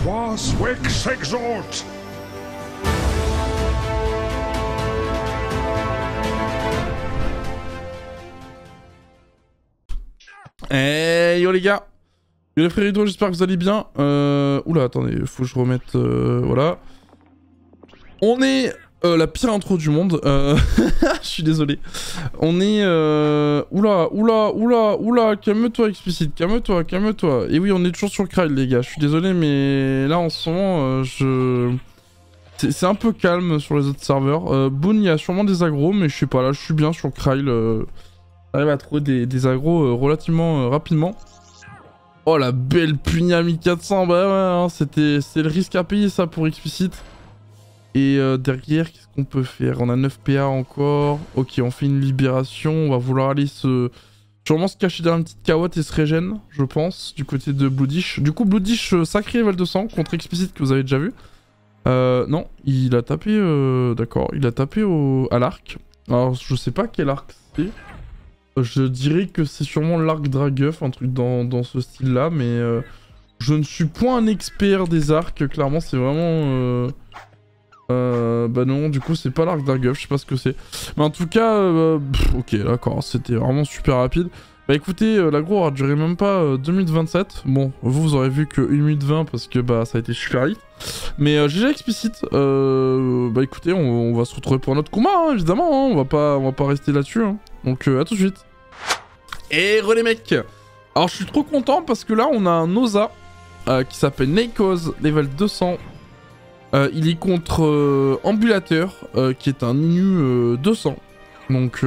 Quas Vex exort. Hey yo les gars, yo les fréritos, j'espère que vous allez bien. Oula, attendez, faut que je remette... voilà. On est... la pire intro du monde. Je suis désolé. On est... Oula, calme-toi explicite, calme-toi. Et oui, on est toujours sur le Krail les gars, je suis désolé, mais là en ce moment, c'est un peu calme sur les autres serveurs. Boon, il y a sûrement des agros, mais je sais pas, là je suis bien sur le Krail. J'arrive à trouver des agros relativement rapidement. Oh la belle Punyami 400, bah ouais, hein, c'est le risque à payer ça pour explicite. Et derrière, qu'est-ce qu'on peut faire? On a 9 PA encore. Ok, on fait une libération. On va vouloir aller sûrement se cacher derrière une petite carotte et se régène, je pense, du côté de Bloodish. Du coup, Bloodish, sacré level 200 contre explicite que vous avez déjà vu. Non, il a tapé... D'accord, il a tapé à l'arc. Alors, je sais pas quel arc c'est. Je dirais que c'est sûrement l'arc Dragueuf, un truc dans ce style-là, mais je ne suis point un expert des arcs, clairement, c'est vraiment... bah non, du coup, c'est pas l'arc Dragueuf, je sais pas ce que c'est. Mais en tout cas, ok, d'accord, c'était vraiment super rapide. Bah écoutez, l'agro aura duré même pas 2 minutes 27. Bon, vous aurez vu que 1 minute 20 parce que bah ça a été super vite. Mais GG explicite, bah écoutez, on va se retrouver pour notre combat, hein, évidemment, hein, on va pas rester là-dessus. Hein. Donc à tout de suite. Et re les mecs. Alors je suis trop content parce que là on a un Oza qui s'appelle Neikoz, level 200. Il est contre Ambulateur, qui est un Inu 200. Donc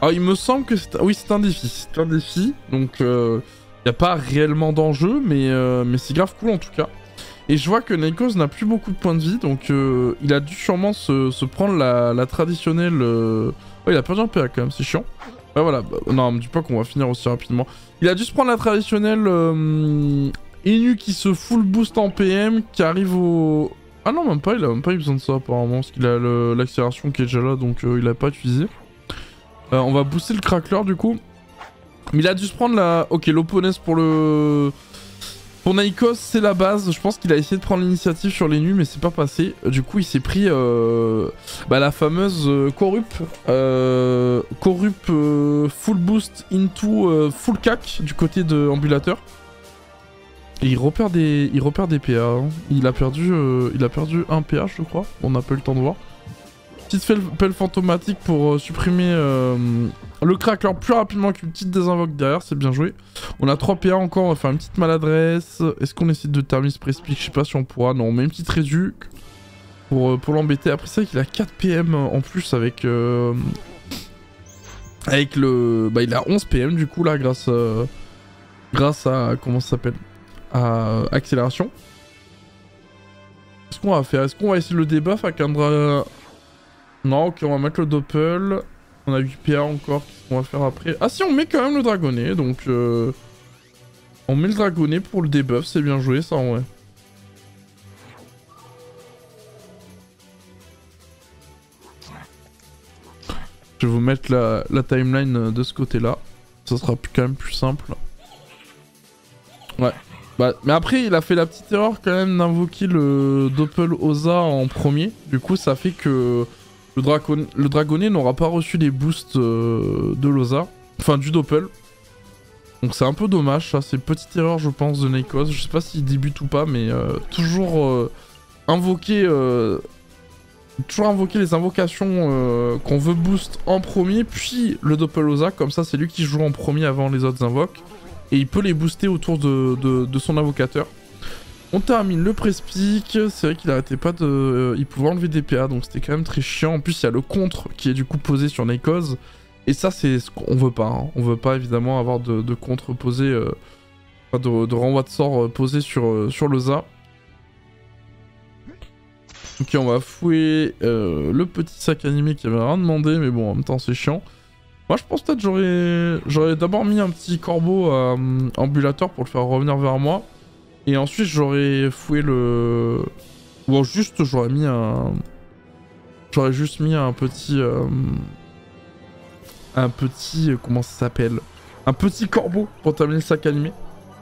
alors il me semble que c'est... Oui, c'est un défi. C'est un défi. Donc il n'y a pas réellement d'enjeu, mais c'est grave cool en tout cas. Et je vois que Neikoz n'a plus beaucoup de points de vie, donc il a dû sûrement se prendre la traditionnelle... Oh, il a perdu un PA quand même, c'est chiant. Ouais, voilà, non, me dis pas qu'on va finir aussi rapidement. Il a dû se prendre la traditionnelle Inu qui se full boost en PM, qui arrive au... Ah non, même pas, il a même pas eu besoin de ça apparemment, parce qu'il a l'accélération qui est déjà là, donc il a pas utilisé. On va booster le crackler du coup. Mais il a dû se prendre la... Ok, l'opponess pour le... Pour Neikoz, c'est la base. Je pense qu'il a essayé de prendre l'initiative sur les nus, mais c'est pas passé. Du coup, il s'est pris la fameuse Corrup. Corrup full boost into full cac du côté de Ambulateur. Et il repère des PA. Hein. Il a perdu un PA, je crois. On n'a pas eu le temps de voir. Petite pelle fantomatique pour supprimer le crackler plus rapidement qu'une petite désinvoque derrière, c'est bien joué. On a 3 PA encore, on va faire une petite maladresse. Est-ce qu'on essaie de terminer ce pré-speak? Je sais pas si on pourra. Non, on met une petite réduc pour l'embêter. Après, c'est vrai qu'il a 4 PM en plus avec le... Bah, il a 11 PM du coup là, grâce à... Comment ça s'appelle? À accélération. Qu'est-ce qu'on va faire? Est-ce qu'on va essayer le debuff avec un... Non, ok, on va mettre le doppel. On a 8 PA encore, qu'est-ce qu'on va faire après? Ah si, on met quand même le dragonnet, donc... On met le dragonnet pour le debuff, c'est bien joué ça en vrai. Je vais vous mettre la timeline de ce côté-là. Ça sera quand même plus simple. Ouais. Bah, mais après, il a fait la petite erreur quand même d'invoquer le doppel Oza en premier. Du coup, ça fait que... Le dragonnet n'aura pas reçu les boosts de l'Oza, enfin du doppel. Donc c'est un peu dommage, ça. C'est une petite erreur, je pense, de Neikoz. Je sais pas s'il débute ou pas, mais toujours invoquer les invocations qu'on veut boost en premier, puis le doppel Oza. Comme ça, c'est lui qui joue en premier avant les autres invoques. Et il peut les booster autour de son invocateur. On termine le pré-speak, c'est vrai qu'il arrêtait pas de... il pouvait enlever des PA, donc c'était quand même très chiant. En plus, il y a le contre qui est du coup posé sur Neikoz. Et ça, c'est ce qu'on veut pas. Hein. On veut pas évidemment avoir de contre posé... de renvoi de sort posé sur le ZA. Ok, on va fouiller le petit sac animé qui avait rien demandé, mais bon, en même temps, c'est chiant. Moi, je pense peut-être j'aurais d'abord mis un petit corbeau ambulateur pour le faire revenir vers moi. Et ensuite, j'aurais fouillé le... Ou juste, j'aurais mis un... J'aurais juste mis un petit... comment ça s'appelle? Un petit corbeau pour terminer le sac animé.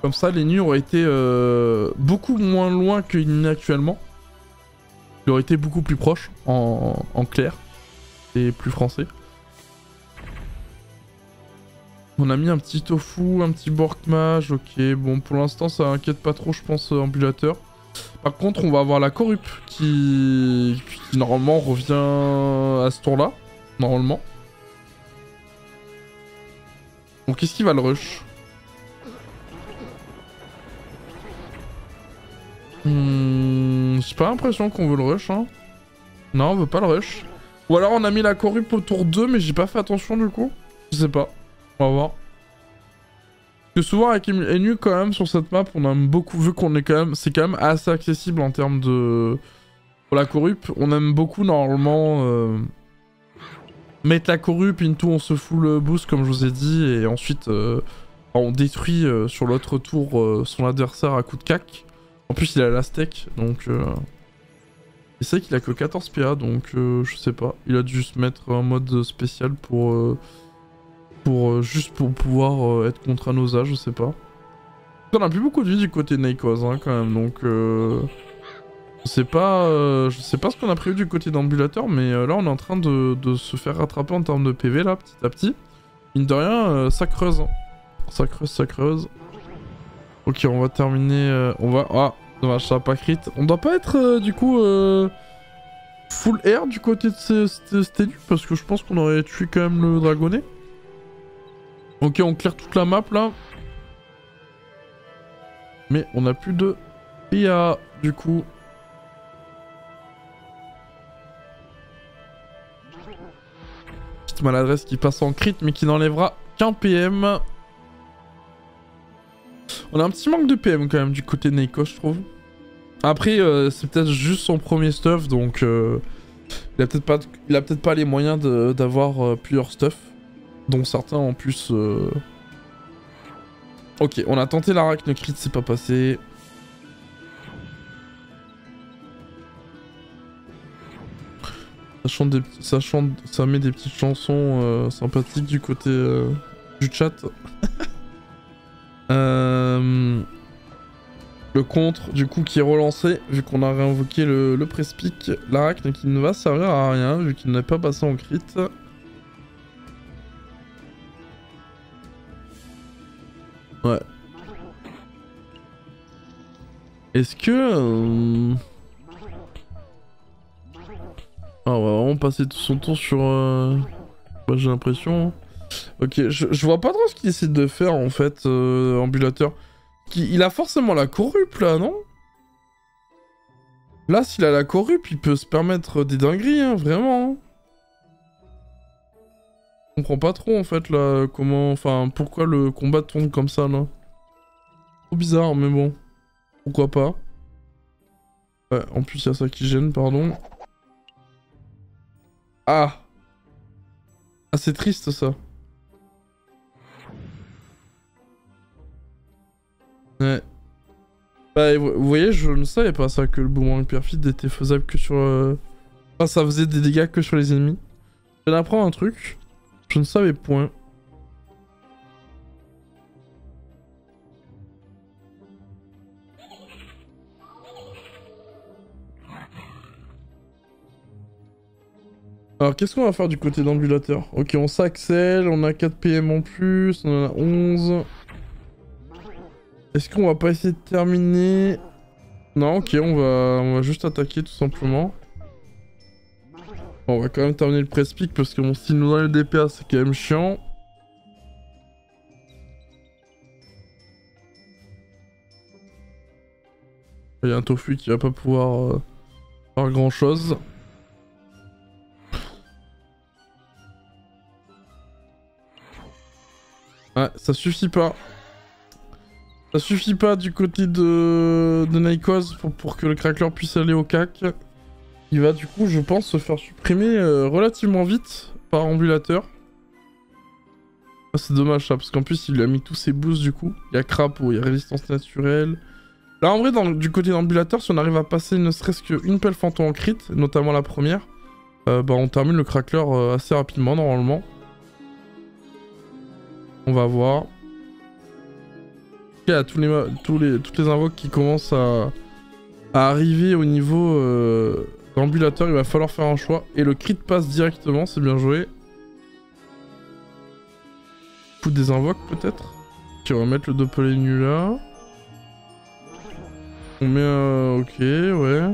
Comme ça, l'ennemi aurait été beaucoup moins loin qu'il n'est actuellement. Il aurait été beaucoup plus proche, en clair. Et plus français. On a mis un petit tofu, un petit borkmage, ok. Bon, pour l'instant, ça inquiète pas trop, je pense, ambulateur. Par contre, on va avoir la corrup qui normalement revient à ce tour-là. Normalement. Donc, qu'est-ce qui va le rush? J'ai pas l'impression qu'on veut le rush, hein. Non, on veut pas le rush. Ou alors on a mis la corrup au tour 2, mais j'ai pas fait attention du coup. Je sais pas. On va voir. Parce que souvent avec Enu quand même sur cette map, on aime beaucoup, vu qu'on est quand même, c'est quand même assez accessible en termes de... Pour la corrup, on aime beaucoup normalement mettre la corrup, into on se fout le boost comme je vous ai dit, et ensuite on détruit sur l'autre tour son adversaire à coup de cac. En plus il a la steak, donc... Et c'est vrai qu'il a que 14 PA, donc je sais pas. Il a dû se mettre un mode spécial juste pour pouvoir être contre un Osa, je sais pas. On a plus beaucoup de vie du côté Neikos, hein, quand même, donc je sais pas ce qu'on a prévu du côté d'ambulateur, mais là on est en train de se faire rattraper en termes de PV là, petit à petit. Mine de rien, ça creuse. Ça creuse. Ok, on va terminer. Ah, dommage, ça a pas crit. On doit pas être du coup full air du côté de cet élu, parce que je pense qu'on aurait tué quand même le dragonnet. Ok, on claire toute la map là. Mais on a plus de PA du coup. Petite maladresse qui passe en crit mais qui n'enlèvera qu'un PM. On a un petit manque de PM quand même du côté de Neikos, je trouve. Après, c'est peut-être juste son premier stuff, donc il a peut-être pas les moyens d'avoir plusieurs stuff, dont certains en plus. Ok, on a tenté l'arachne crit, c'est pas passé. Ça met des petites chansons sympathiques du côté du chat. Le contre, du coup, qui est relancé, vu qu'on a réinvoqué le press-pick. L'arachne qui ne va servir à rien, vu qu'il n'est pas passé en crit. Ouais. Est-ce que... Ah, on va vraiment passer tout son tour sur... Bah, j'ai l'impression... Ok, je vois pas trop ce qu'il essaie de faire, en fait, ambulateur. Il a forcément la corrup, là, non? Là, s'il a la corrup, il peut se permettre des dingueries, hein, vraiment. Je comprends pas trop, en fait, là, comment... Enfin, pourquoi le combat tourne comme ça, là. Trop bizarre, mais bon. Pourquoi pas. Ouais, en plus, il y a ça qui gêne, pardon. Ah! Ah, c'est triste, ça. Ouais. Bah, vous voyez, je ne savais pas ça, que le boomerang perfide était faisable que sur... Enfin, ça faisait des dégâts que sur les ennemis. Je viens d'apprendre un truc. Je ne savais point. Alors, qu'est-ce qu'on va faire du côté d'ambulateur? Ok, on s'accèle, on a 4 PM en plus, on en a 11. Est-ce qu'on va pas essayer de terminer? Non, ok, on va juste attaquer tout simplement. Bon, on va quand même terminer le press-pick parce que bon, s'il nous enlève le DPA, c'est quand même chiant. Il y a un tofu qui va pas pouvoir faire grand chose. Ouais, ça suffit pas. Ça suffit pas du côté de Neikos pour que le crackler puisse aller au cac. Il va du coup, je pense, se faire supprimer relativement vite par ambulateur. Ah, c'est dommage ça, parce qu'en plus il lui a mis tous ses boosts du coup. Il y a crapaud, il y a résistance naturelle. Là en vrai, du côté d'ambulateur, si on arrive à passer ne serait-ce qu'une pelle fantôme en crit, notamment la première, bah on termine le crackler assez rapidement normalement. On va voir. Il y a toutes les invoques qui commencent à arriver au niveau d'ambulateur, il va falloir faire un choix. Et le crit passe directement, c'est bien joué. Coup des invoques peut-être. Ok, on va mettre le doppelganger là. On met ok, ouais.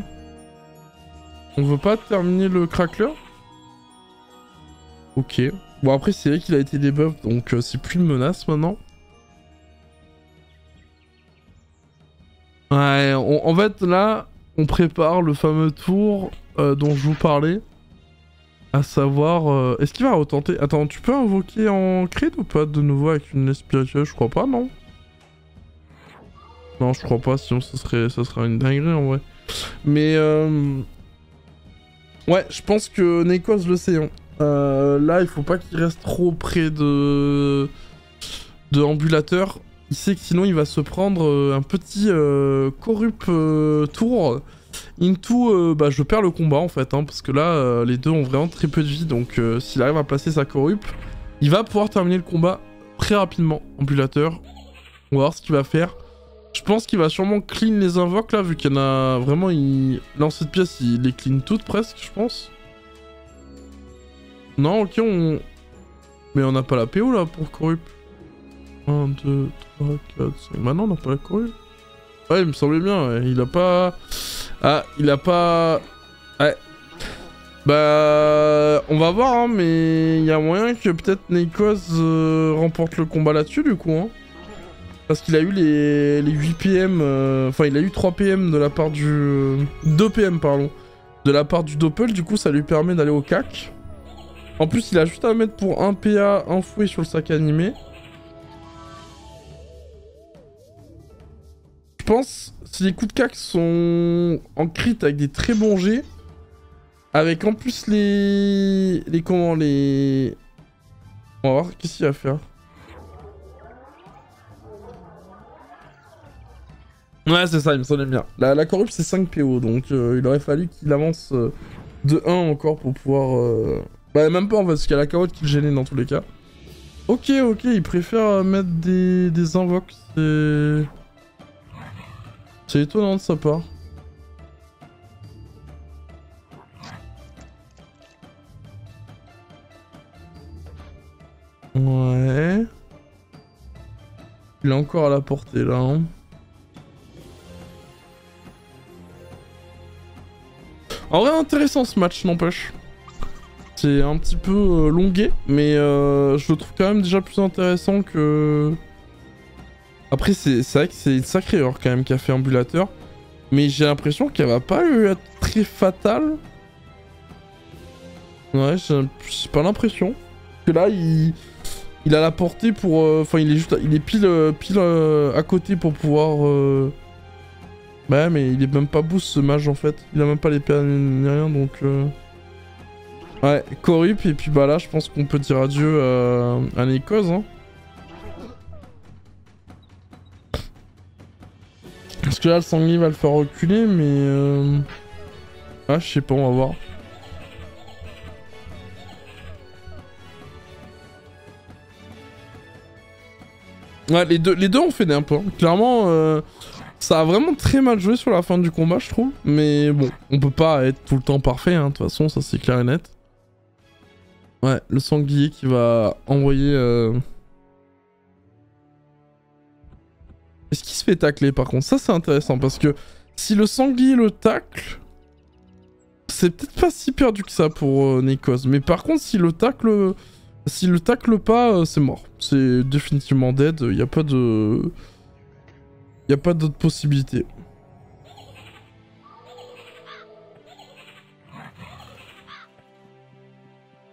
On veut pas terminer le crackler? Ok. Bon après c'est vrai qu'il a été debuff, donc c'est plus une menace maintenant. Ouais, en fait là, on prépare le fameux tour dont je vous parlais. À savoir, est-ce qu'il va retenter? Attends, tu peux invoquer en crit ou pas de nouveau avec une spirituelle? Je crois pas, non? Non, je crois pas, sinon ça serait une dinguerie en vrai. Mais ouais, je pense que Nekos le sait. Hein. Là, il faut pas qu'il reste trop près de ambulateur. Il sait que sinon il va se prendre un petit corrupt tour into bah je perds le combat en fait hein, parce que là les deux ont vraiment très peu de vie, donc s'il arrive à passer sa corrupt, il va pouvoir terminer le combat très rapidement. Ambulateur, on va voir ce qu'il va faire. Je pense qu'il va sûrement clean les invoques là, vu qu'il y en a vraiment, dans cette pièce il les clean toutes presque je pense. Non ok mais on n'a pas la PO là pour corrupt. 1, 2, 3, 4, 5... Maintenant on n'a pas la corrupt. Ouais, il me semblait bien, ouais. Il a pas... Ah, il a pas... Ouais. Bah... On va voir, hein, mais... Il y a moyen que peut-être Nekos remporte le combat là-dessus, du coup, hein. Parce qu'il a eu les 8 PM... Enfin, il a eu 3 PM de la part du... 2 PM, pardon. De la part du Doppel, du coup, ça lui permet d'aller au CAC. En plus, il a juste à mettre pour 1 PA, un fouet sur le sac animé. Je pense, si les coups de cac sont en crit avec des très bons jets, avec en plus les... Comment les... On va voir qu'est-ce qu'il va faire. Ouais, c'est ça, il me semblait bien. La corrupt, c'est 5 PO, donc il aurait fallu qu'il avance de 1 encore pour pouvoir... Bah, même pas en fait, parce qu'il y a la carotte qui le gênait dans tous les cas. Ok, il préfère mettre des invoques, c'est étonnant de sa part. Ouais. Il est encore à la portée là. Hein. En vrai intéressant ce match n'empêche. C'est un petit peu longué, mais je le trouve quand même déjà plus intéressant que... Après c'est vrai que c'est une sacrée erreur quand même qu'a fait Ambulateur. Mais j'ai l'impression qu'elle va pas être très fatale. Ouais, j'ai pas l'impression. Parce que là, il a la portée pour... Enfin, il est pile à côté pour pouvoir... Bah mais il est même pas boost ce mage en fait. Il a même pas les PA ni rien, donc... Ouais, corrupt, et puis bah là, je pense qu'on peut dire adieu à Nekos, hein. Parce que là, le sanglier va le faire reculer, mais... Ah, je sais pas, on va voir. Ouais, les deux ont fait un peu. Clairement, ça a vraiment très mal joué sur la fin du combat, je trouve. Mais bon, on peut pas être tout le temps parfait, hein. De toute façon, ça c'est clair et net. Ouais, le sanglier qui va envoyer... Est-ce qu'il se fait tacler par contre? Ça c'est intéressant parce que si le sanglier le tacle, c'est peut-être pas si perdu que ça pour Nekos. Mais par contre s'il le tacle pas, c'est mort. C'est définitivement dead, y a pas de... Y a pas d'autre possibilité.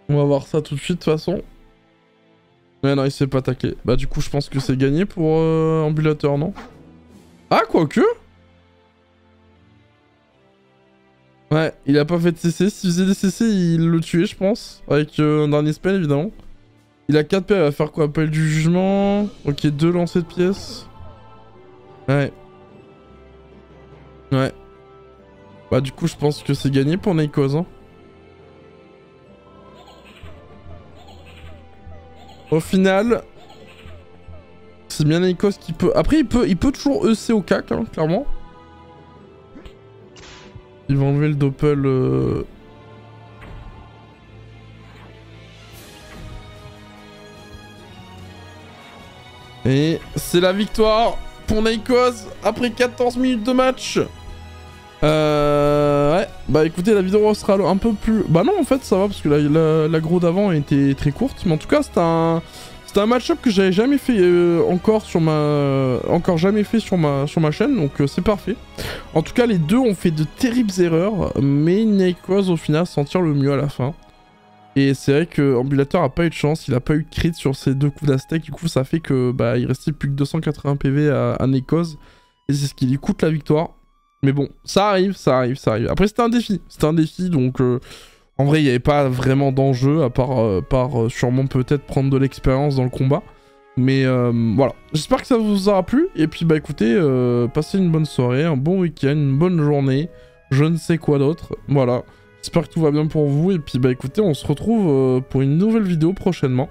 On va voir ça tout de suite de toute façon. Ouais non, il s'est pas taclé. Bah du coup je pense que c'est gagné pour Ambulateur, non? Ah, quoique. Ouais, il a pas fait de CC. S'il faisait des CC, il le tuait, je pense. Avec un dernier spell, évidemment. Il a 4 PA, il va faire quoi? Appel du jugement. Ok, 2 lancers de pièces. Ouais. Ouais. Bah du coup, je pense que c'est gagné pour Nekos, hein. Au final, C'est bien Nikos qui peut... Après, il peut toujours EC au cac, hein, clairement. Il va enlever le doppel... Et c'est la victoire pour Nikos après 14 minutes de match. Ouais, bah écoutez, la vidéo sera un peu plus... Bah non, en fait, ça va, parce que l'aggro d'avant était très courte. Mais en tout cas, c'était un match-up que j'avais jamais fait encore jamais fait sur ma chaîne, donc c'est parfait. En tout cas, les deux ont fait de terribles erreurs, mais Nikos, au final, s'en tire le mieux à la fin. Et c'est vrai que Ambulator a pas eu de chance, il a pas eu de crit sur ses deux coups d'Aztec, du coup ça fait que bah il restait plus que 280 PV à Nikos, et c'est ce qui lui coûte la victoire. Mais bon, ça arrive. Après c'était un défi, donc en vrai il n'y avait pas vraiment d'enjeu, à part sûrement peut-être prendre de l'expérience dans le combat. Mais voilà, j'espère que ça vous aura plu, et puis bah écoutez, passez une bonne soirée, un bon week-end, une bonne journée, je ne sais quoi d'autre, voilà. J'espère que tout va bien pour vous, et puis bah écoutez, on se retrouve pour une nouvelle vidéo prochainement.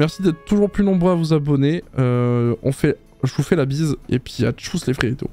Merci d'être toujours plus nombreux à vous abonner, je vous fais la bise, et puis à tchuss les frérots.